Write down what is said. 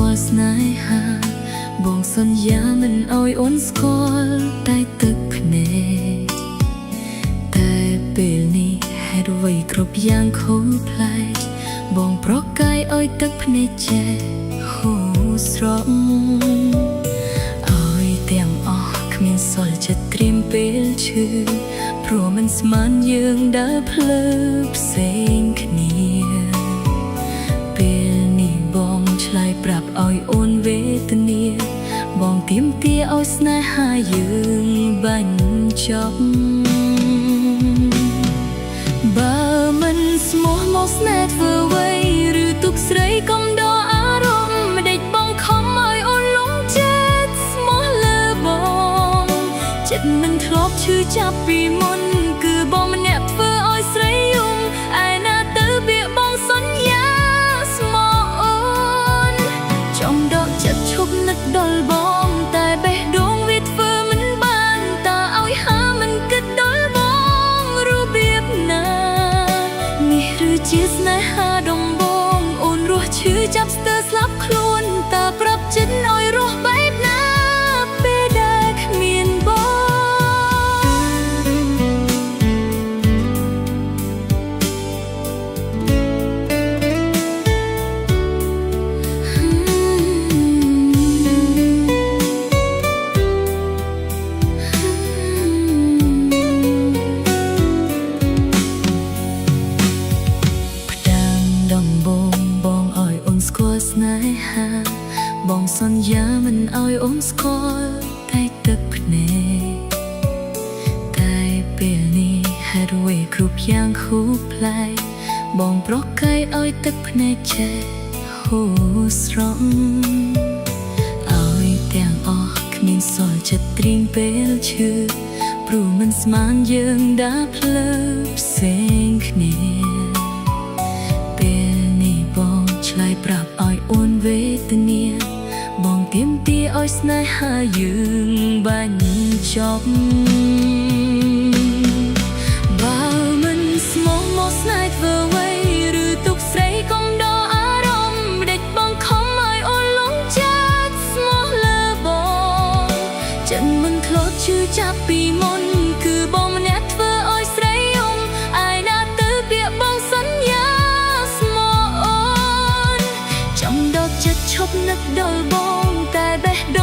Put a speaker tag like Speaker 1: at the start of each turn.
Speaker 1: គាល់ស្នេហាបងសន្យាមិនអោយអូនស្គាល់តែទឹកភ្នែកតែពេលនេះហេតុអ្វីគ្រប់យ៉ាងខុសប្លែកបងប្រកាយអោយទឹកភ្នែកចេះហូរស្រក់អោយទាំងអស់គ្មានសល់ចិត្តត្រៀមពេលឈឺព្រោះមិនស្មានយើងដើរភ្លើផ្សេងគ្នាពេលនេះបងឆ្លើយប្រាប់អោយអូនវេទនាបងទាមទារអោយស្នេហាយើងបាញ់ចប់បើមិនស្មោះមកស្នេហ៍ធ្វើអ្វីឬទុកស្រីកុំដកអារម្មណ៍មិនដេចបងខំអោយអូនលងចិត្តស្មោះលើបងចិត្តមិនធ្លាប់ឈឺចាប់ពីមុនគឺបងម្នាក់ធ្វើអោយស្រីយំឯណាទៅវាបងសន្យាស្មោះអូនចំដកចិត្តឈប់នឹកដល់បងតែបេះដូងវាធ្វើមិនបានតើអោយហាមិនគិតដល់បងរបៀបណានេះឬជាស្នេហាដំបងអូនរស់ឈឺចាប់ស្ទើរស្លាប់ខ្លួនតើប្រាប់ចិត្តអោយរស់បែបណាពេលដែលគ្មានបងស្នេហាបងសន្យាមិនអោយអូនស្គាល់តែទឹកភ្នែកតែពេលនេះហេតុអ្វីគ្រប់យ៉ាងខុសប្លែកបងប្រកាយអោយទឹកភ្នែកចេះហូរស្រង់អោយទាំងអស់គ្មានសល់ចិត្តត្រៀមពេលឈឺព្រោះមិនស្មានយើងដើរភ្លើផ្សេងគ្នាឆ្លើយប្រាប់អោយអូនវេទនាបងទាមទារអោយស្នេហាយើងបាញ់ចប់បើមិនស្មោះមកស្នេហ៍ធ្វើអ្វីឬទុកស្រីកុំដកអារម្មណ៍មិនដេចបងខំអោយអូនលងចិត្តស្មោះលើបងចិត្តមិនធ្លាប់ឈឺចាប់ពីមុនគឺបងម្នាក់ធ្វើអោយស្រីយំឯណាទៅពាក្យបងសន្យាចិត្តឈប់នឹកដល់បងតែបេះដូ